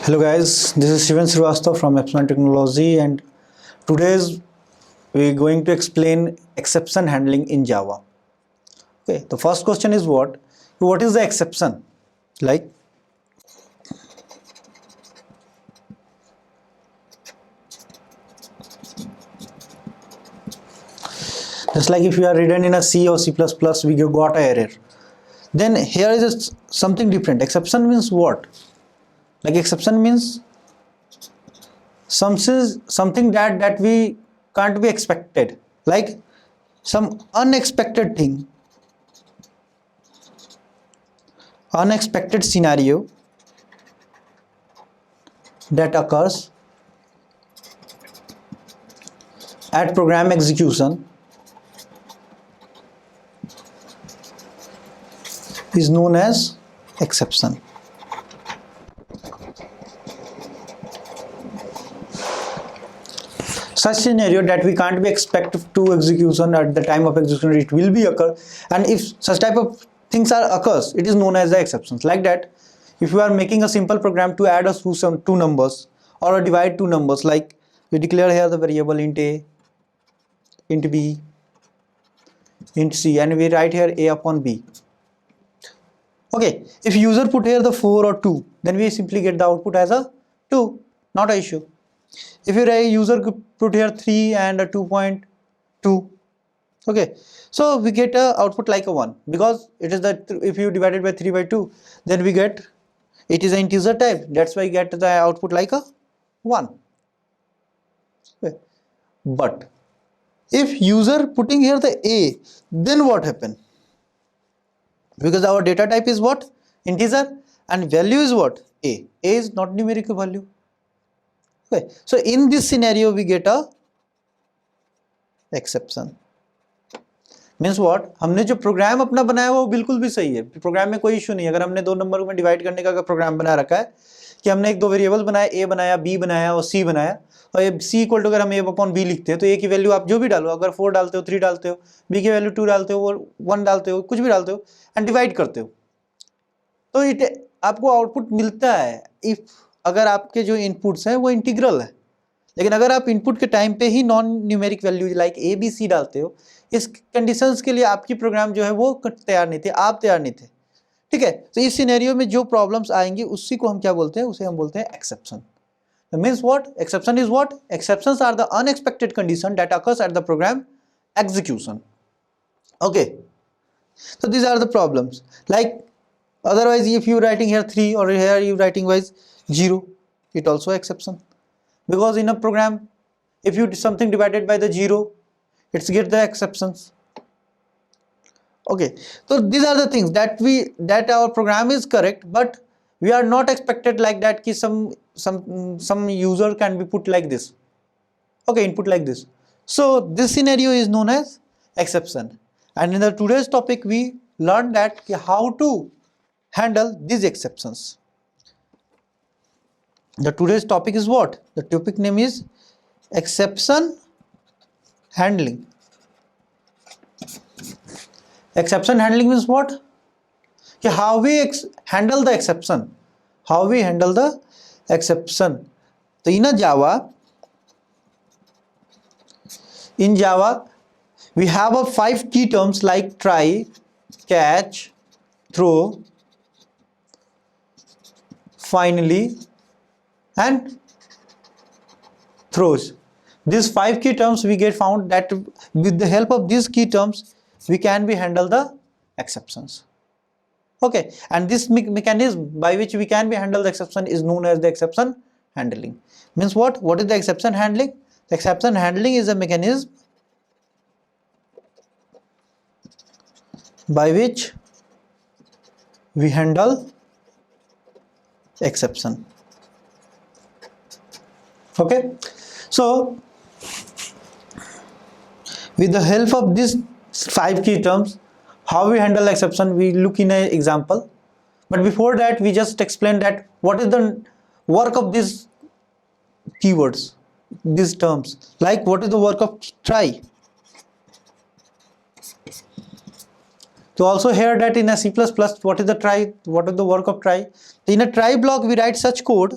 Hello guys, this is Srivastwa from Epsilon Technology, and today's we're going to explain exception handling in Java. Okay, the first question is what? What is the exception? Like just like if you are written in a C or C++, we got an error. Then here is something different. Exception means what? Like exception means something that we can't be expected, like some unexpected thing, unexpected scenario that occurs at program execution is known as exception. Such scenario that we can't be expected to execution at the time of execution, it will be occur, and if such type of things are occurs, it is known as the exceptions. Like that, if you are making a simple program to add some two numbers or a divide two numbers, like we declare here the variable int a, int b, int c, and we write here a upon b. Okay, if user put here the 4 or 2, then we simply get the output as a 2, not an issue. If your user put here 3 and a 2.2, okay, so we get a output like a 1, because it is that if you divide it by 3 by 2, then we get it is an integer type, that's why you get the output like a 1. Okay. But if user putting here the a, then what happen? Because our data type is what? Integer, and value is what? A is not numerical value. Okay. So in this scenario we get a exception. Means what, हमने जो programme अपना बनाया वो बिल्कुल भी सही है, programme में कोई इशू नहीं है। अगर हमने दो नंबर में डिवाइड करने का अगर प्रोग्राम बना रखा है कि हमने एक दो वेरिएबल बनाया, ए बनाया, बी बनाया और सी बनाया, और ये सी इक्वल टू अगर हम ए अपॉन बी लिखते हैं तो ए की वैल्यू आप जो भी डालो, अगर 4 डालते हो, 3 डालते हो, बी की वैल्यू 2 डालते हो, 1 डालते हो, कुछ भी डालते हो एंड डिवाइड करते हो, तो इट आपको आउटपुट मिलता है इफ अगर आपके जो इनपुट्स हैं वो इंटीग्रल है। लेकिन अगर आप इनपुट के टाइम पे ही non numeric value like A B C डालते हो, इस कंडीशंस के लिए आपकी प्रोग्राम जो है वो तैयार नहीं थे, आप तैयार नहीं थे, ठीक है। तो इस सिनेरियो में जो प्रॉब्लम्स आएंगी उसी को हम क्या बोलते हैं? उसे हम बोलते हैं exception. Means what? Exception is what? Exceptions are the unexpected condition that occurs at the program execution. Okay, so these are the problems. Like otherwise if you writing here 3 or here you writing wise 0, it also exception, because in a program if you do something divided by the 0, it's get the exceptions. Okay, so these are the things that our program is correct, but we are not expected like that ki some user can be put like this, okay, input like this. So this scenario is known as exception, and in the today's topic we learned that how to handle these exceptions. The today's topic is what? The topic name is exception handling. Exception handling means what? How we handle the exception. How we handle the exception. So in Java we have a 5 key terms like try, catch, throw, finally, and throws. These 5 key terms we get found that with the help of these key terms we can be handle the exceptions. Okay, and this mechanism by which we can be handle the exception is known as the exception handling. Means what? What is the exception handling? The exception handling is a mechanism by which we handle exception. Okay, so with the help of these 5 key terms, how we handle exception, we look in an example. But before that we just explain that what is the work of these keywords, these terms, like what is the work of try. So also here that in a C++, what is the try, what is the work of try? In a try block we write such code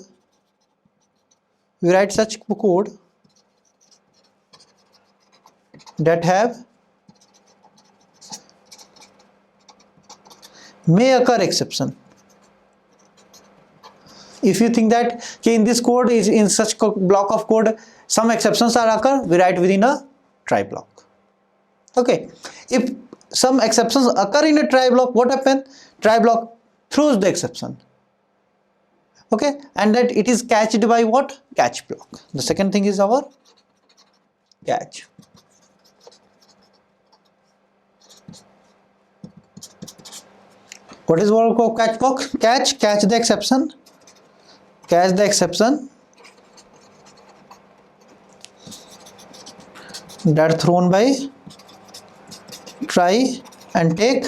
we write such code that have may occur exception. If you think that in this code is in such block of code some exceptions are occur, we write within a try block. Okay, if some exceptions occur in a try block, what happens? Try block throws the exception. Okay, and that it is catched by what? Catch block. The second thing is our catch. What is work of catch block? Catch the exception. Catch the exception that thrown by try and take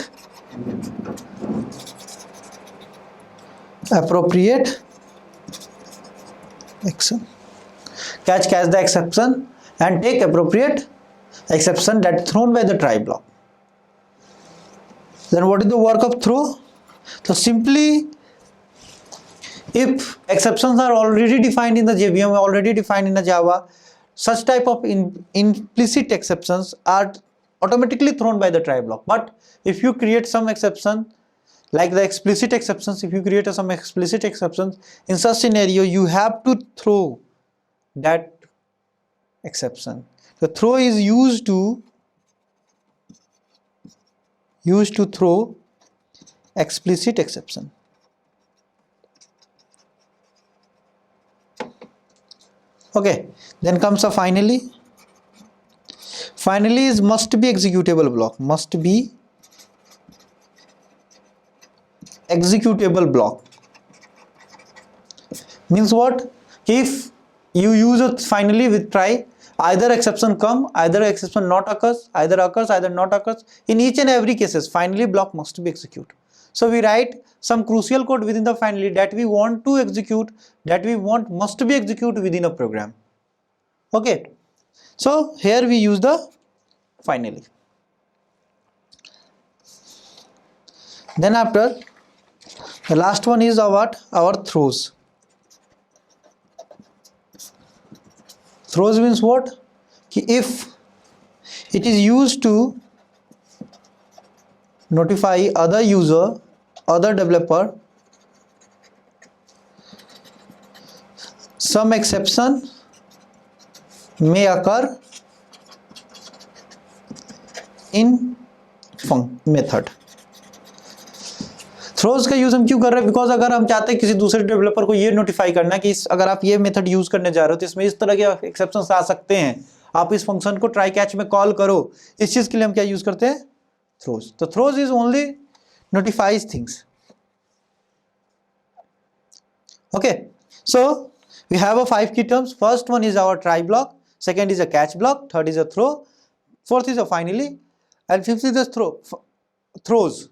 appropriate action. Catch the exception and take appropriate exception that thrown by the try block. Then what is the work of throw? So simply, if exceptions are already defined in the JVM, already defined in the Java, such type of implicit exceptions are automatically thrown by the try block. But if you create some exception, like the explicit exceptions, if you create some explicit exceptions, in such scenario, you have to throw that exception. The throw is used to throw explicit exception. Okay, then comes a finally. Finally is must be executable block. Must be executable block. Means what? If you use a finally with try, either exception come, either exception not occurs, either occurs, either not occurs. In each and every cases, finally block must be executed. So we write some crucial code within the finally that we want to execute, that we want must be executed within a program. Okay. So here we use the finally. Then after, the last one is our throws. Throws means what? If it is used to notify other user, other developer, some exception may occur in method. Throws का use हम क्यों कर रहे हैं? Because अगर हम चाहते हैं किसी दूसरे डेवलपर को ये नोटिफाई करना कि अगर आप ये मेथड यूज करने जा रहे हो तो इसमें इस तरह के एक्सेप्शंस आ सकते हैं, आप इस फंक्शन को ट्राई कैच में कॉल करो, इस चीज के लिए हम क्या यूज करते हैं? थ्रोज. तो throws is only notifies things. Okay, so we have a 5 key terms. First one is our try block, second is a catch block, third is a throw, fourth is a finally, and fifth is the throws.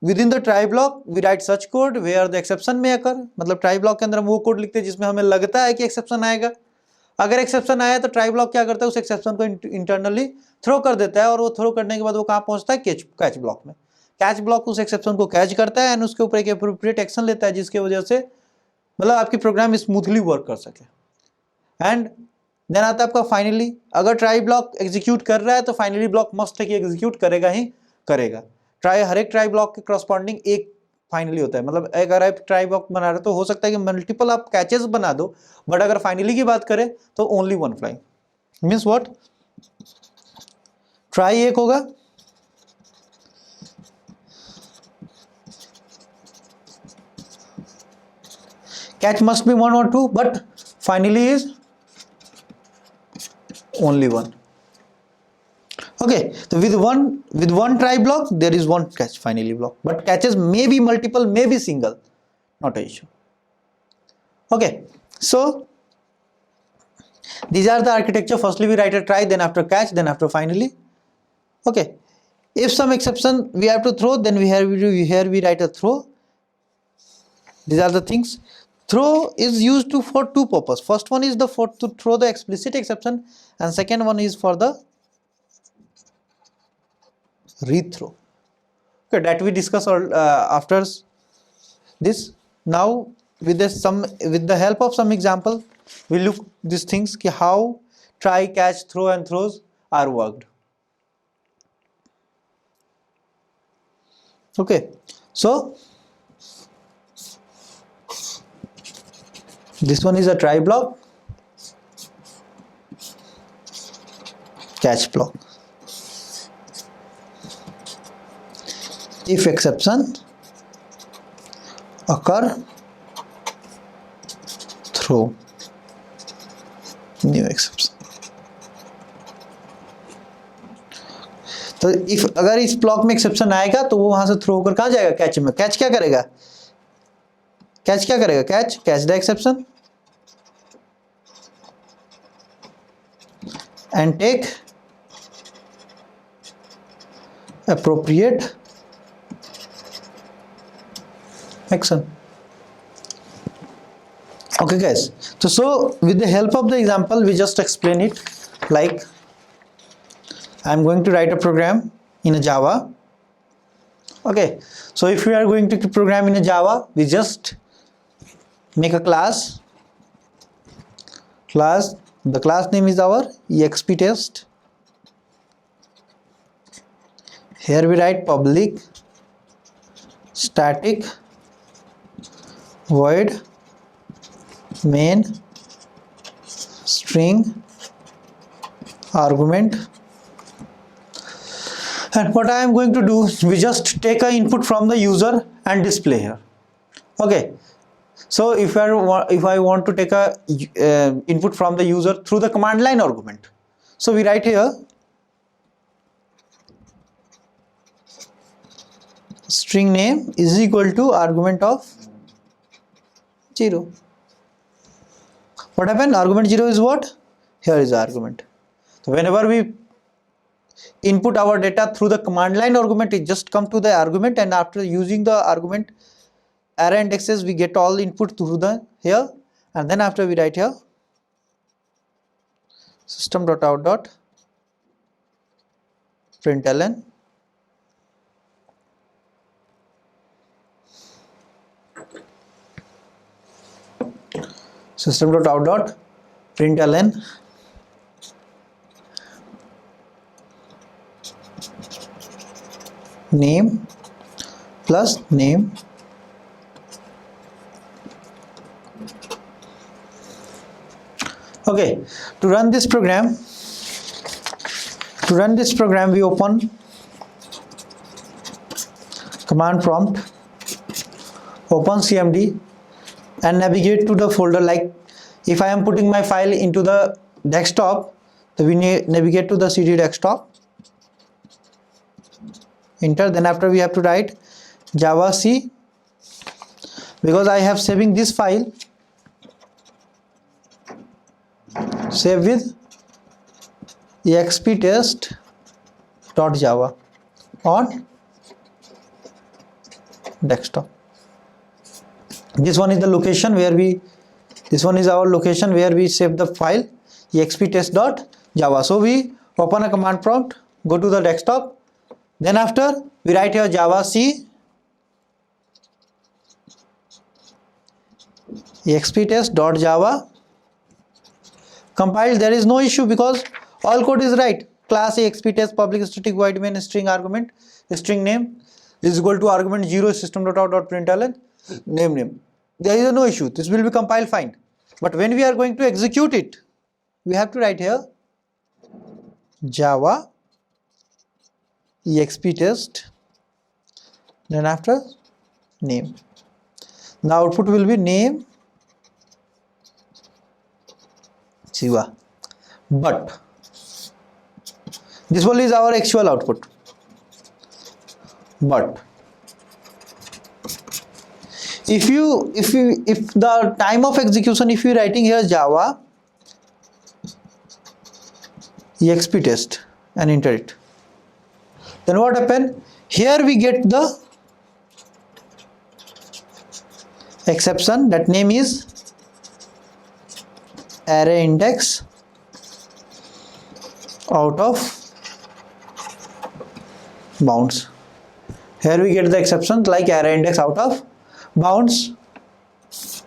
Within the try block we write such code where the exception may occur. मतलब try block के अंदर हम वो code लिखते हैं जिसमें हमें लगता है कि exception आएगा. अगर exception आया तो try block क्या करता है? उस exception को internally थ्रो कर देता है और वो थ्रो करने के बाद वो कहाँ पहुंचता है? कैच ब्लॉक में. कैच ब्लॉक उस एक्सेप्शन को कैच करता है एंड उसके ऊपर एक एप्रोप्रिएट एक्शन लेता है जिसके वजह से मतलब आपकी प्रोग्राम स्मूथली वर्क कर सके. एंड देन आता है आपका फाइनली. अगर ट्राई ब्लॉक एग्जीक्यूट कर रहा है तो फाइनली ब्लॉक मस्ट है कि एग्जीक्यूट करेगा ही करेगा. हर एक ट्राई ब्लॉक के करस्पॉन्डिंग एक फाइनली होता है. मतलब अगर आप ट्राई ब्लॉक बना रहे हो तो हो सकता है कि मल्टीपल आप कैचेस बना दो, बट अगर फाइनली की बात करें तो only one fly. Means what? Try एक होगा, catch must be 1 or 2, but finally is only 1. Okay, so with one try block there is one catch finally block, but catches may be multiple, may be single, not an issue. Okay, so these are the architecture. Firstly we write a try, then after catch, then after finally. Okay, if some exception we have to throw, then here we write a throw. These are the things. Throw is used for two purposes. First one is to throw the explicit exception, and second one is for the rethrow. Okay, that we discuss after this. Now with the help of some example we look these things ki how try, catch, throw and throws are worked. Okay, so this one is a try block, catch block. If exception occur, throw, new exception. तो if अगर इस block में exception आएगा तो वो वहां से throw होकर कहां जाएगा, कैच में. कैच क्या करेगा, कैच क्या करेगा, catch the exception and take appropriate action. Okay guys, so with the help of the example we just explain it. Like I am going to write a program in a Java. Okay, so if we are going to program in a Java, we just make a class. The class name is our exp test. Here we write public static void main string argument. And what I am going to do, we just take a input from the user and display here. Okay, so if I want to take a input from the user through the command line argument, so we write here string name is equal to argument of 0. What happened, argument 0 is what, here is the argument. So whenever we input our data through the command line argument, it just come to the argument, and after using the argument array indexes we get all input through the here, and then after we write here system.out.println system.out.println name plus name Okay, to run this program we open command prompt, open cmd and navigate to the folder. Like if I am putting my file into the desktop, so we navigate to the cd desktop, enter, then after we have to write java c, because I have saving this file, save with exptest.java on desktop. This one is the location where this one is our location where we save the file exptest.java. So we open a command prompt, go to the desktop, then after we write here java c exptest.java, compile. There is no issue because all code is right. Class exptest public static void main string argument string name is equal to argument 0 system.out.println name. There is no issue, this will be compiled fine. But when we are going to execute it, we have to write here java exptest, then after name. The output will be name Shiva, but this one is our actual output. But if the time of execution, if you writing here java exptest and enter it, then what happen, here we get the exception, that name is array index out of bounds. Here we get the exception like array index out of bounds.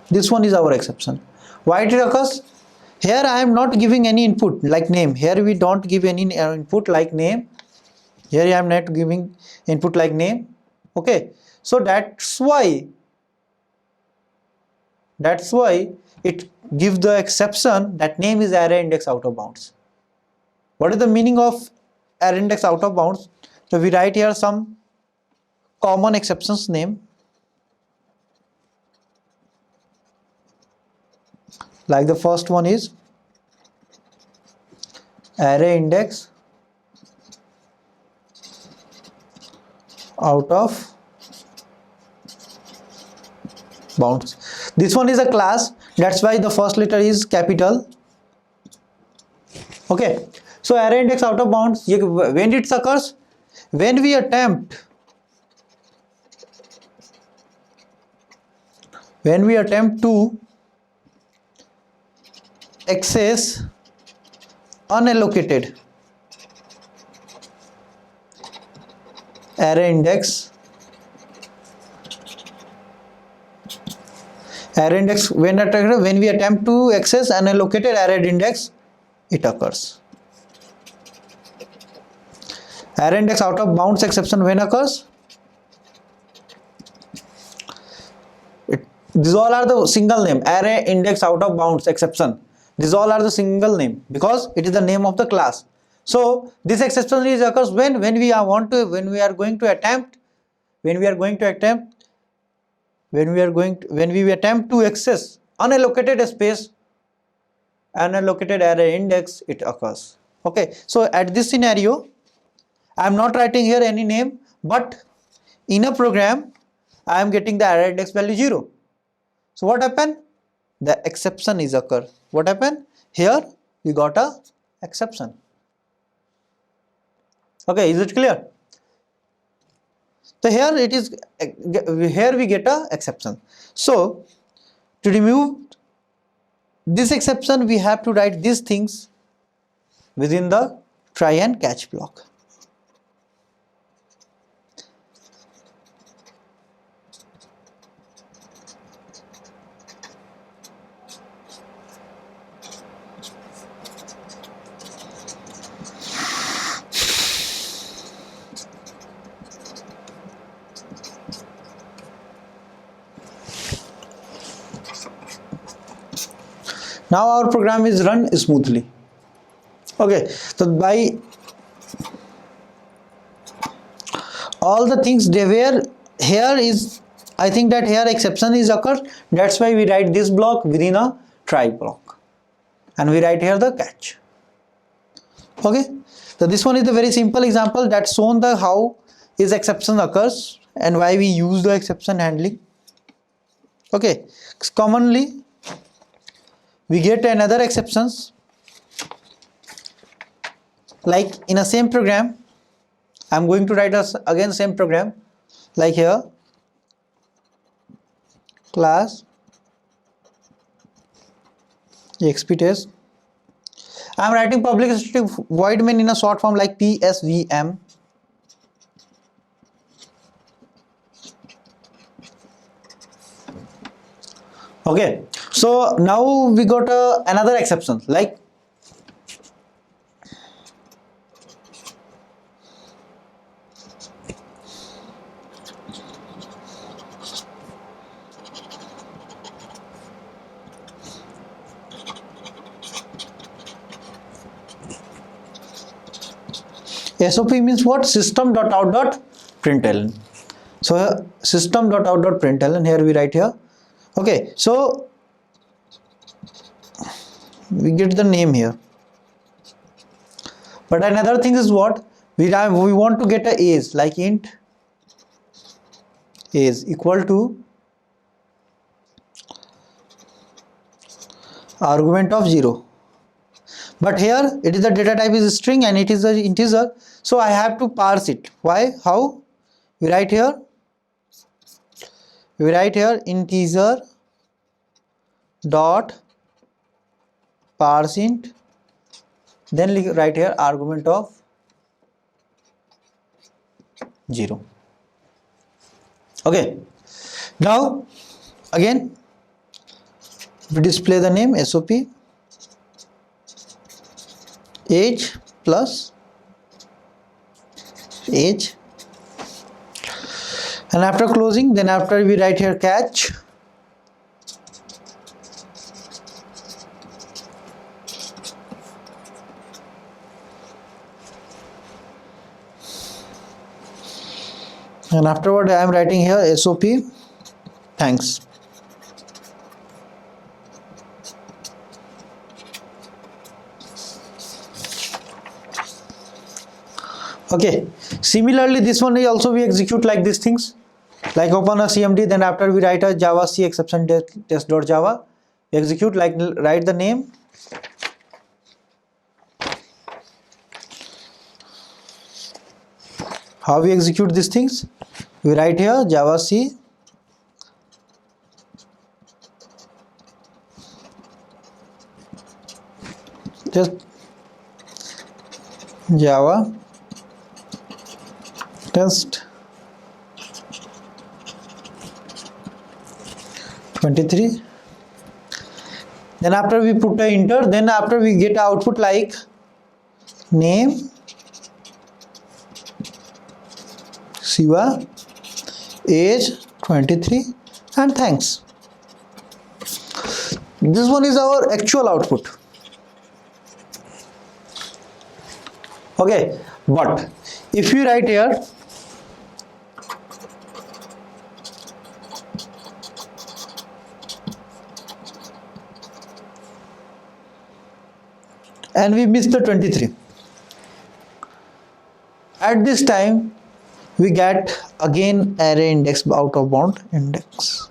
This one is our exception. Why it occurs? Here I am not giving any input like name. Here we don't give any input like name. Here I am not giving input like name. Okay, so that's why it gives the exception that name is array index out of bounds. What is the meaning of array index out of bounds? So we write here some common exceptions name, like the first one is array index out of bounds. This one is a class, that's why the first letter is capital. Okay, so array index out of bounds, when it occurs, when we attempt to access unallocated array index when we attempt to access unallocated array index, it occurs. Array index out of bounds exception when occurs, these all are the single name. Array index out of bounds exception, these all are the single name because it is the name of the class. So this exception is occurs when we attempt to access unallocated space, unallocated array index, it occurs. Okay, so at this scenario I am not writing here any name, but in a program I am getting the array index value 0. So what happened? The exception is occur. What happened? Here we got a exception. Okay, is it clear? So here it is, here we get a exception. So to remove this exception, we have to write these things within the try and catch block. Now our program is run smoothly. Okay, so by all the things they were here is, I think that here exception is occurred, that's why we write this block within a try block and we write here the catch. Okay, so this one is a very simple example that shown the how is exception occurs and why we use the exception handling. Okay, commonly we get another exceptions like in a same program. I'm going to write again same program like here class exp test. I'm writing public static void main in a short form like PSVM. Okay, so now we got another exception like SOP means what? System.out.println. So system.out.println, here we write here. Okay, so we get the name here, but another thing is what we want to get a age like int age equal to argument of 0, but here it is the data type is string and it is an integer, so I have to parse it. Why? How? We write here integer dot parse int, then write here argument of 0. Okay, now again we display the name SOP age plus age, and after closing, then after we write here catch and afterward I am writing here SOP thanks. Okay, similarly this one is also we execute like these things, like open a CMD, then after we write a java c exception test.java, we execute like write the name how we execute these things. We write here java c just java test 23, then after we put a enter, then after we get output like name Shiva, age 23 and thanks. This one is our actual output. Okay, but if you write here and we miss the 23, at this time we get again array index out of bound index.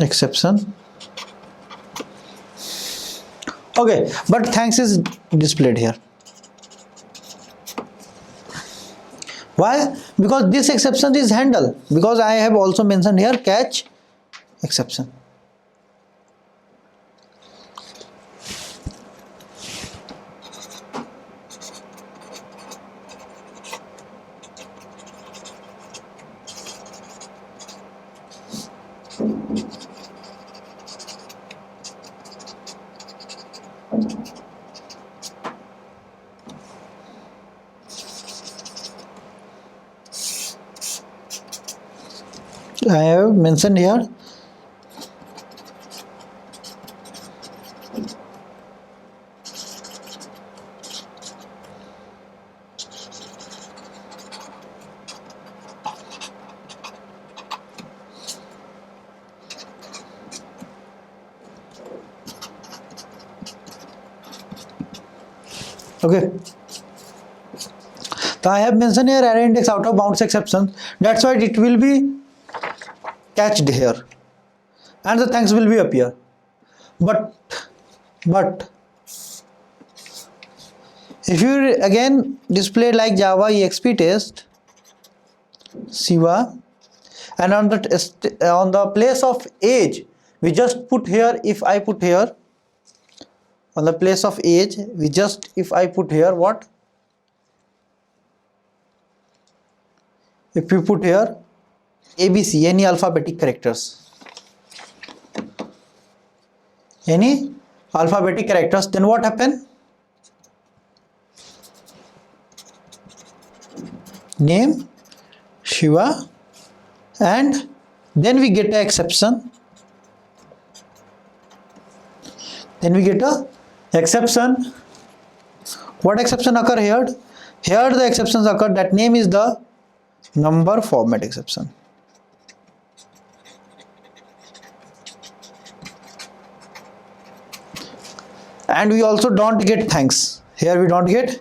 Exception. Okay, but thanks is displayed here. Why? Because this exception is handled, because I have also mentioned here catch exception. I have mentioned here okay. So I have mentioned here array index out of bounds exception, that's why it will be catched here and the thanks will be appear, but if you again display like java exp test Shiva, and on the place of age we just put here, if I put here on the place of age we just, if I put here what, if you put here ABC, any alphabetic characters, any alphabetic characters, then what happen? Name Shiva, and then we get an exception. Then we get a exception. What exception occur here? Here the exceptions occur, that name is the number format exception. And we also don't get thanks. Here we don't get,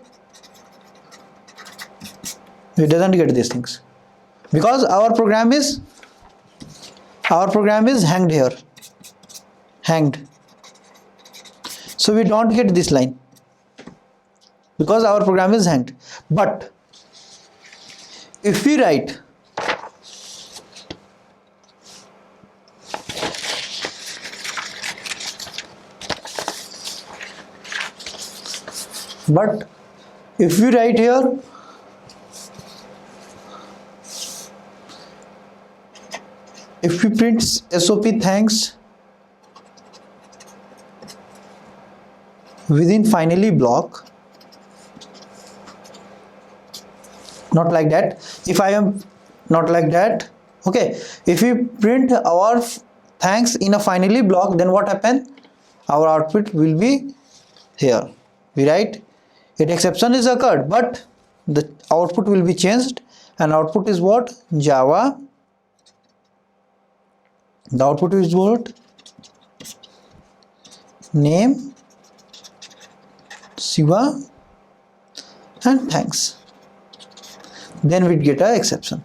we doesn't get these things, because our program is hanged here, hanged. So we don't get this line because our program is hanged. But if we write here if we print SOP thanks within finally block, not like that, if I am not like that, okay, if we print our thanks in a finally block, then what happen, our output will be here. We write it exception is occurred, but the output will be changed, and output is what, Java, the output is what, name Shiva and thanks, then we get a exception.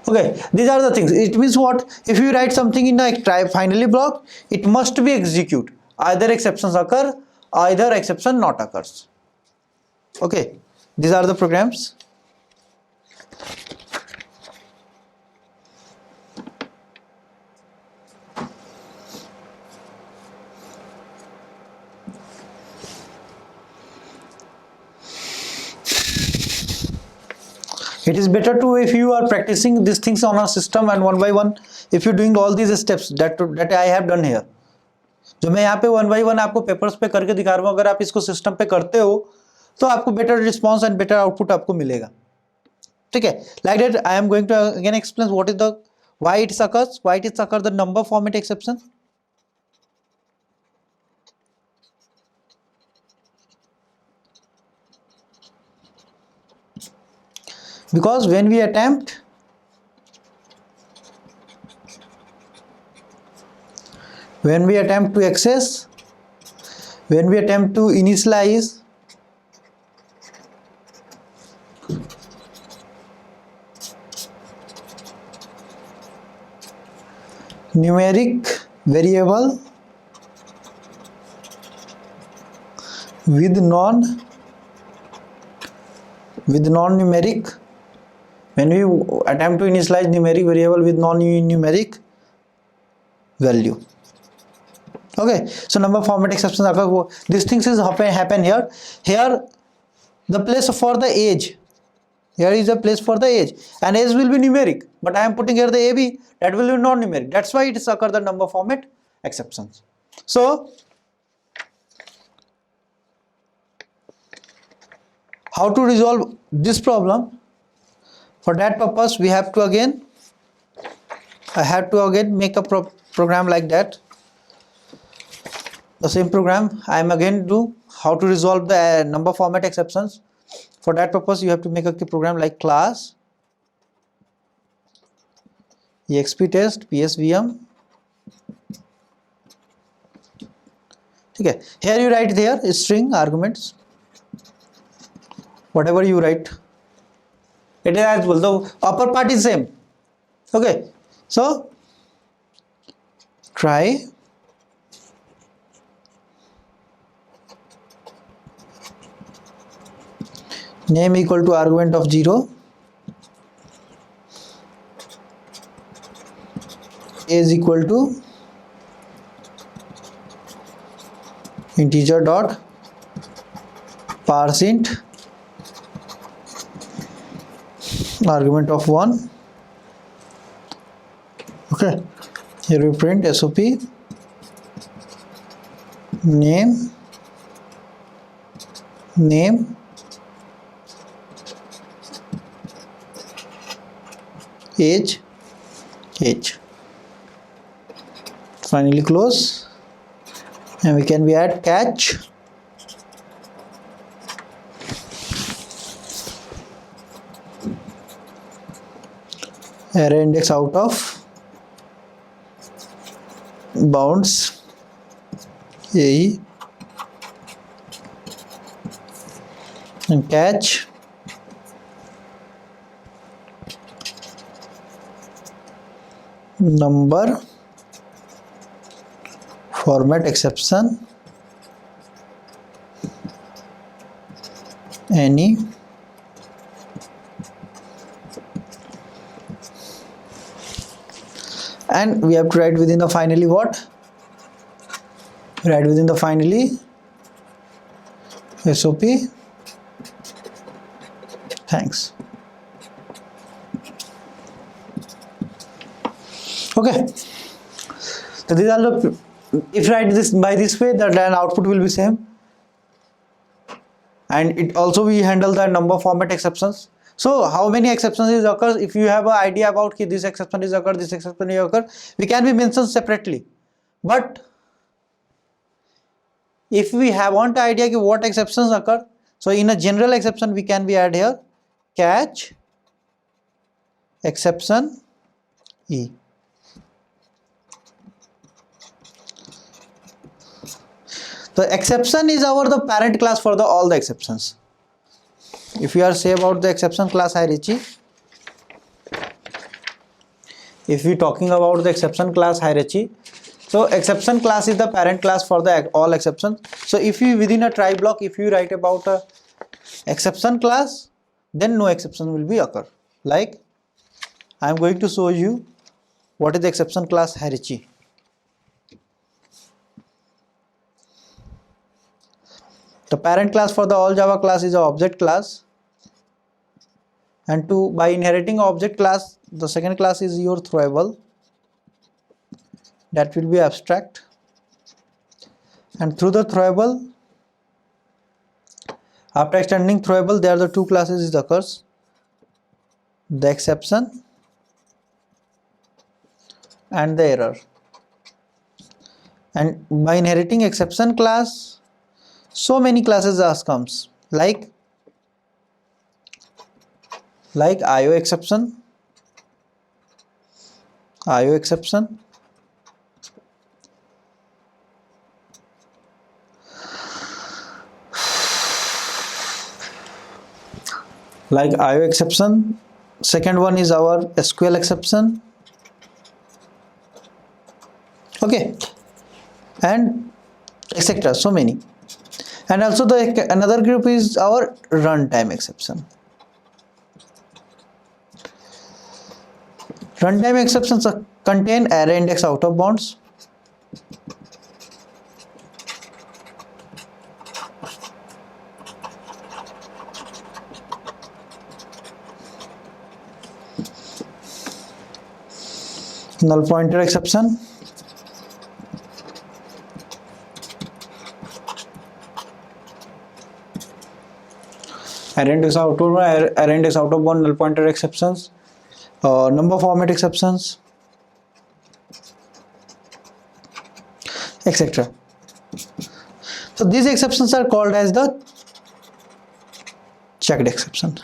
Okay, these are the things. It means what, if you write something in a try finally block, it must be execute, either exceptions occur, either exception not occurs. Okay, these are the programs. It is better to, if you are practicing these things on a system and one by one, if you doing all these steps that I have done here, जो मैं यहाँ पे one by one आपको papers पे करके दिखा रहा हूँ, अगर आप इसको सिस्टम पे करते हो तो आपको better response and better output आपको मिलेगा. ठीक है, like that I am going to again explain what is the why it occurs, why it occurs the number format exception. Because when we attempt to access, when we attempt to initialize numeric variable with non-numeric, when we attempt to initialize numeric variable with non-numeric value. Okay, so number format exceptions occur. These things is happen here. Here the place for the age, here is a place for the age, and age will be numeric, but I am putting here the AB, that will be non-numeric. That's why it is occur the number format exceptions. So how to resolve this problem? For that purpose, we have to again, I have to again make a program like that. The same program I am again do how to resolve the number format exceptions. For that purpose, you have to make a program like class exp test psvm. Okay, here you write there string arguments, whatever you write, it is as well. The upper part is same. Okay, so try name equal to argument of 0, is equal to integer dot parseInt argument of 1. Okay, here we print SOP name age. Finally close, and we can be add catch array index out of bounds AE and catch number format exception any and we have to write within the finally what? Write within the finally SOP thanks. Okay, so these are the, if you write this by this way, then output will be same. And it also we handle the number format exceptions. So how many exceptions is occurs, if you have an idea about ki this exception is occur, this exception is occur, we can be mentioned separately. But if we have want idea ki what exceptions occur, so in a general exception we can be add here catch exception E. The exception is our the parent class for the all the exceptions. If we are say about the exception class hierarchy, if we talking about the exception class hierarchy, so exception class is the parent class for the all exceptions. So if you within a try block, if you write about a exception class, then no exception will be occur. Like I am going to show you what is the exception class hierarchy. The parent class for the all Java class is an object class, and to by inheriting object class, the second class is your throwable, that will be abstract, and through the throwable, after extending throwable, there are the two classes is occurs, the exception and the error. And by inheriting exception class, so many classes as comes, like IO exception, like IO exception. Second one is our SQL exception. Okay, and etc. So many. And also the another group is our runtime exception. Runtime exceptions contain array index out of bounds. Null pointer exception. Array index out of bound, null pointer exceptions, number format exceptions, etc. So these exceptions are called as the checked exception.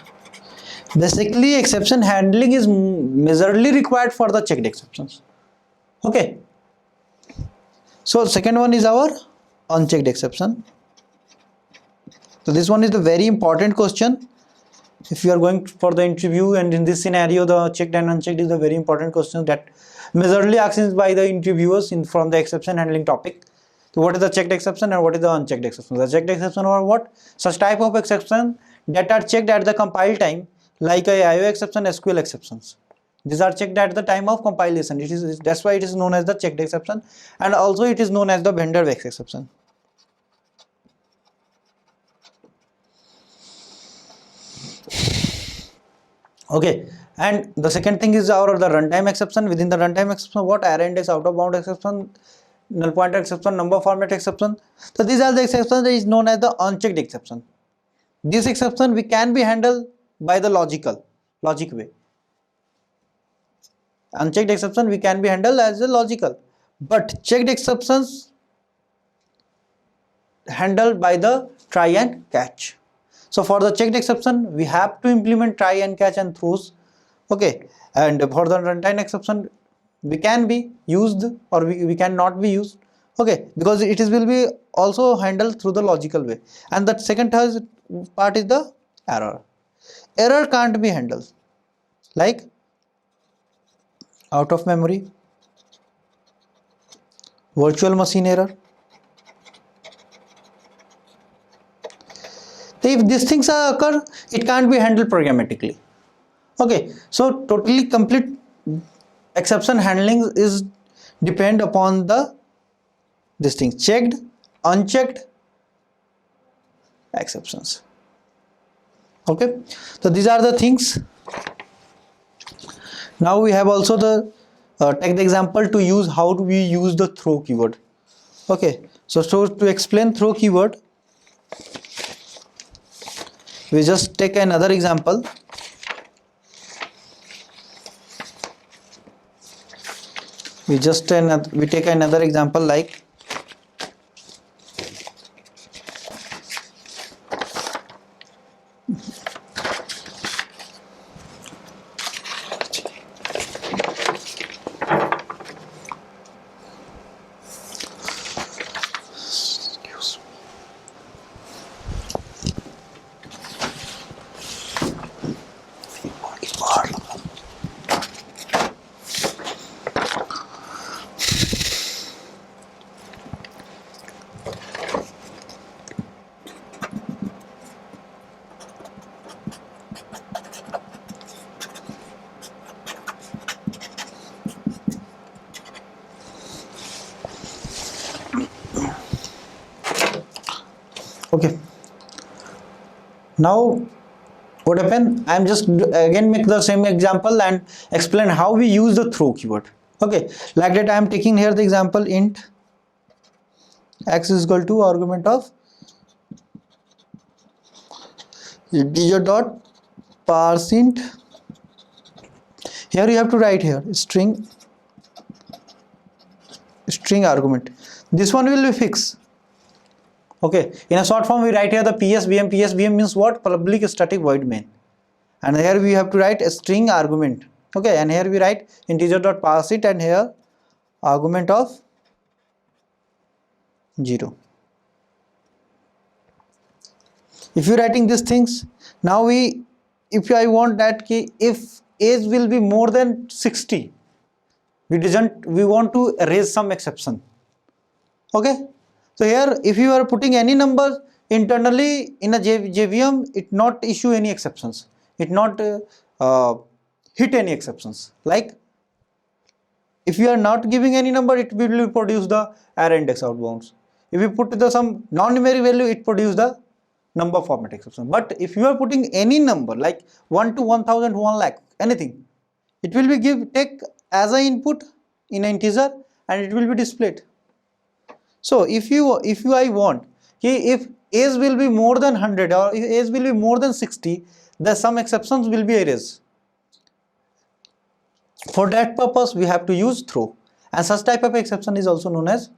Basically, exception handling is majorly required for the checked exceptions. Okay. So second one is our unchecked exception. So this one is the very important question. If you are going for the interview, and in this scenario, the checked and unchecked is a very important question that majorly asked by the interviewers from the exception handling topic. So what is the checked exception and what is the unchecked exception? The checked exception are what? Such type of exception that are checked at the compile time, like a IO exception, SQL exceptions. These are checked at the time of compilation. That's why it is known as the checked exception, and also it is known as the vendor X exception. Okay, and the second thing is the runtime exception. Within the runtime exception, what? Array index out of bound exception, null pointer exception, number format exception. So these are the exceptions that is known as the unchecked exception. This exception we can be handled by the logic way. Unchecked exception we can be handled as a logical, but checked exceptions handled by the try and catch. So for the checked exception, we have to implement try and catch and throws. Okay, and for the runtime exception, we can be used or we cannot be used. Okay, because it is will be also handled through the logical way. And the second part is the error. Error can't be handled, like out of memory, virtual machine error. If these things occur, it can't be handled programmatically. Okay, so totally complete exception handling is depend upon this thing: checked, unchecked exceptions. Okay, so these are the things. Now we have also the take the example to use how do we use the throw keyword. Okay, so to explain throw keyword, we just take another example. We take another example like okay. Now what happened? I am just again make the same example and explain how we use the throw keyword. Okay, like that I am taking here the example int x is equal to argument of integer dot parseInt. Here you have to write here string argument. This one will be fixed. Okay, in a short form we write here the PSVM. PSVM means what? Public static void main. And here we have to write a string argument. Okay, and here we write integer dot parseInt and here argument of 0. If you're writing these things, now if I want that key, if age will be more than 60, we want to erase some exception. Okay, so here if you are putting any number internally in a JVM, it not issue any exceptions, it not hit any exceptions. Like if you are not giving any number, it will produce the array index outbounds. If you put some non-numeric value, it produce the number format exception. But if you are putting any number like 1 to 1000 to 1 lakh, anything, it will be take as an input in an integer and it will be displayed. So if I want if age will be more than 100 or if age will be more than 60, then some exceptions will be erased. For that purpose we have to use throw, and such type of exception is also known as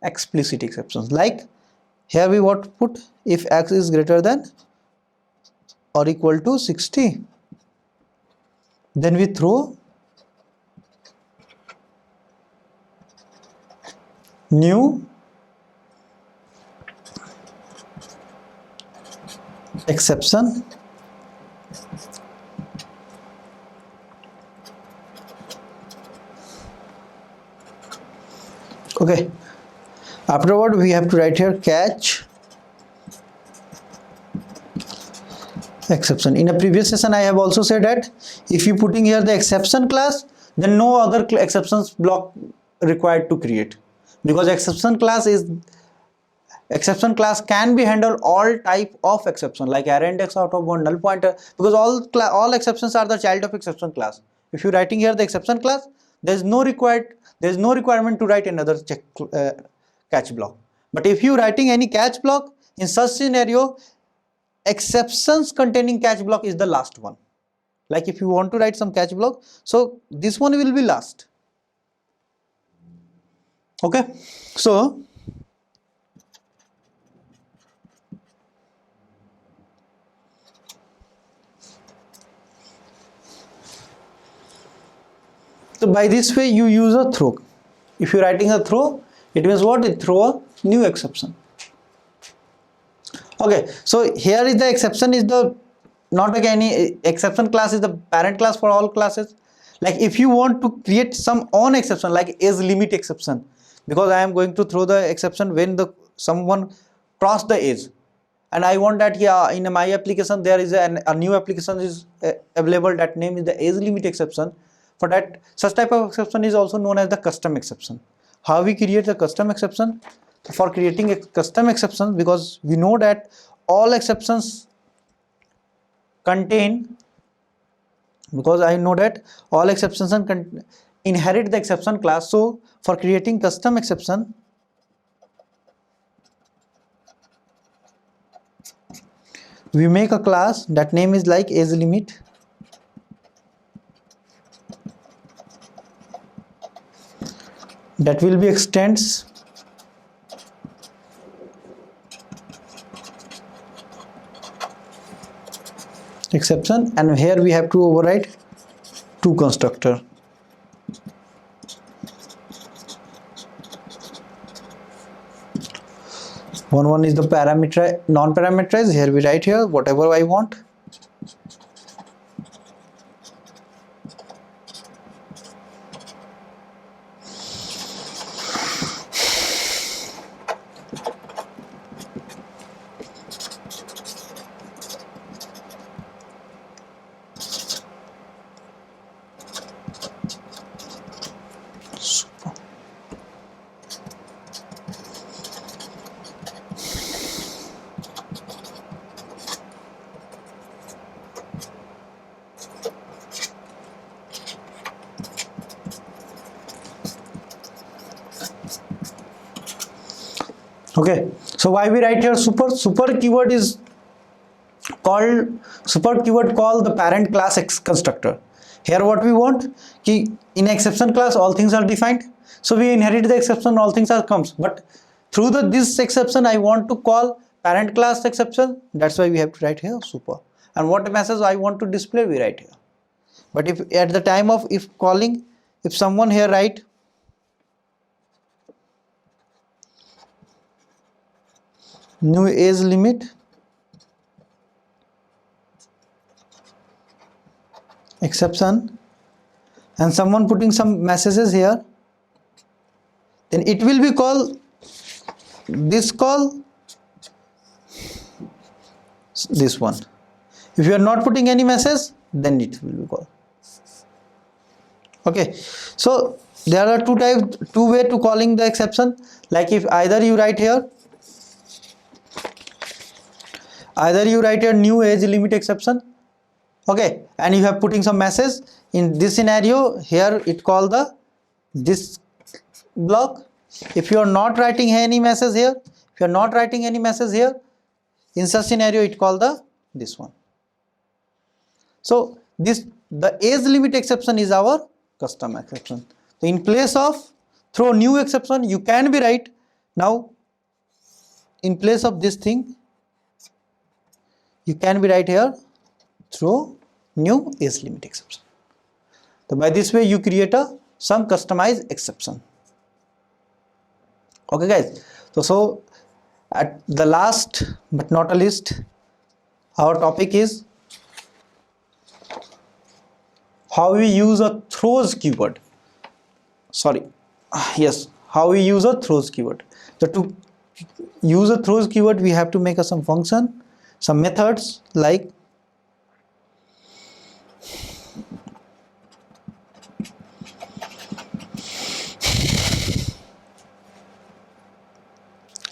explicit exceptions. Like here we want to put if x is greater than or equal to 60, then we throw new exception okay. Afterward we have to write here catch exception. In a previous session I have also said that if you putting here the exception class, then no other exceptions block required to create, because exception class can be handle all type of exception like array index out of one, null pointer, because all exceptions are the child of exception class. If you writing here the exception class, there is no requirement to write another catch block. But if you writing any catch block, in such scenario exceptions containing catch block is the last one. Like if you want to write some catch block, so this one will be last. Okay, so by this way you use a throw. If you are writing a throw, it means what? It throw a new exception. Okay, so here is the exception is the not like any exception class is the parent class for all classes. Like if you want to create some own exception like age limit exception, because I am going to throw the exception when someone cross the age, and I want that in my application there is a new application is available, that name is the age limit exception. For that, such type of exception is also known as the custom exception. How we create the custom exception? For creating a custom exception, because we know that all exceptions contain, because I know that all exceptions inherit the exception class. So for creating custom exception, we make a class that name is like age limit, that will be extends exception, and here we have to override two constructor. One is the parameter non-parameterized. Here we write here whatever I want. Okay, so why we write here super keyword is called call the parent class constructor. Here what we want ki in exception class all things are defined, so we inherit the exception, all things are comes, but through this exception I want to call parent class exception. That's why we have to write here super, and what message I want to display we write here. But if at the time of if calling, if someone here write new age limit exception and someone putting some messages here, then it will be call this one. If you are not putting any message, then it will be called. Okay, so there are two way to calling the exception. Like if either you write here new age limit exception, okay, and you have putting some message. In this scenario here it call this block. If you are not writing any message here, in such scenario it call this one. So the age limit exception is our custom exception. So in place of throw new exception, you can be write now in place of this thing, you can be write here throw new age limit exception. So by this way you create some customized exception. Okay guys, so at the last but not a least, our topic is how we use a throws keyword. How we use a throws keyword. So to use a throws keyword, we have to make some function, some methods like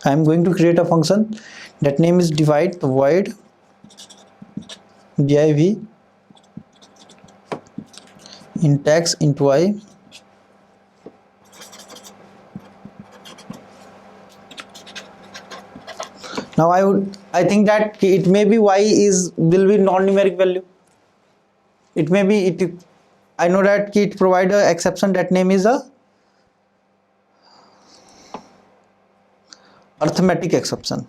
I am going to create a function that name is divide, the void div int x int y. Now I think that it may be y will be non-numeric value. It may be I know that it provide a exception that name is a arithmetic exception.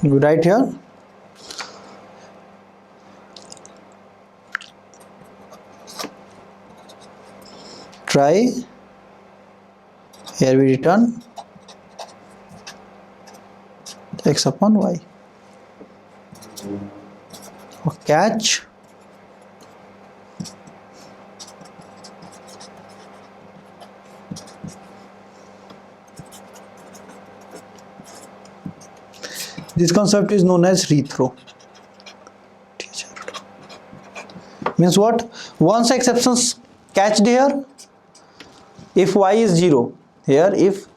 You write here try, here we return x upon y, or catch this concept is known as rethrow. Means what? Once exceptions catched here, if y is 0 here, if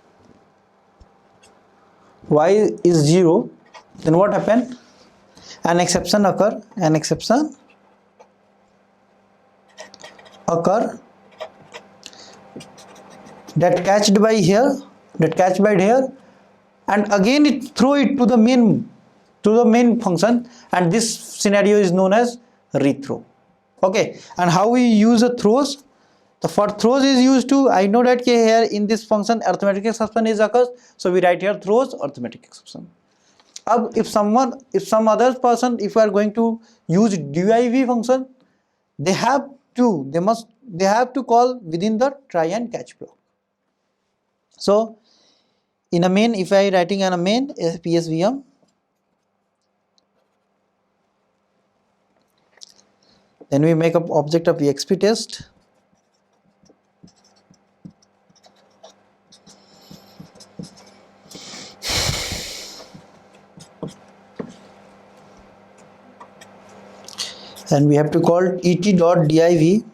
y is 0, then what happen? An exception occur that catched by here, and again it throw it to the main function, and this scenario is known as rethrow. Okay, and how we use the throws? The for throws is used to, I know that here in this function arithmetic exception is occurs, so we write here throws arithmetic exception. If some other person, if we are going to use div function, they have to call within the try and catch block. So in a main, if I writing in a main PSVM, then we make up object of exp test, and we have to call et.div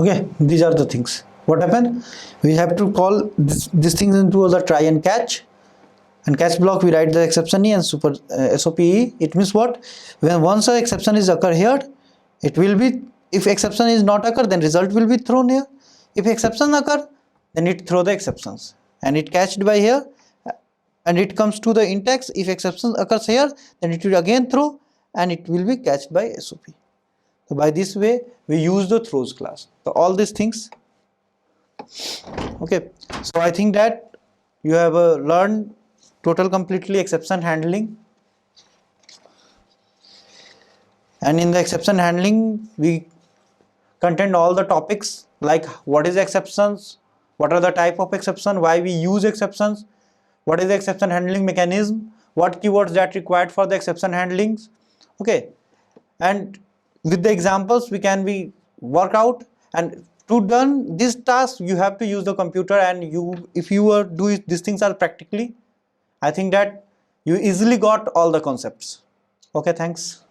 Okay, these are the things. What happened? We have to call these things into the try and catch block. We write the exception E and super SOPE. It means what? When once an exception is occur here, it will be, if exception is not occur, then result will be thrown here. If exception occur, then it throw the exceptions, and it catched by here, and it comes to the index. If exception occurs here, then it will again throw, and it will be catched by SOP. So by this way we use the throws class. So all these things. Okay, so I think that you have learned completely exception handling, and in the exception handling we contain all the topics like what is exceptions, what are the type of exception, why we use exceptions, what is the exception handling mechanism, what keywords that required for the exception handlings. Okay, and with the examples we can work out, and to done this task you have to use the computer, and if you do these things are practically, I think that you easily got all the concepts. Okay, thanks.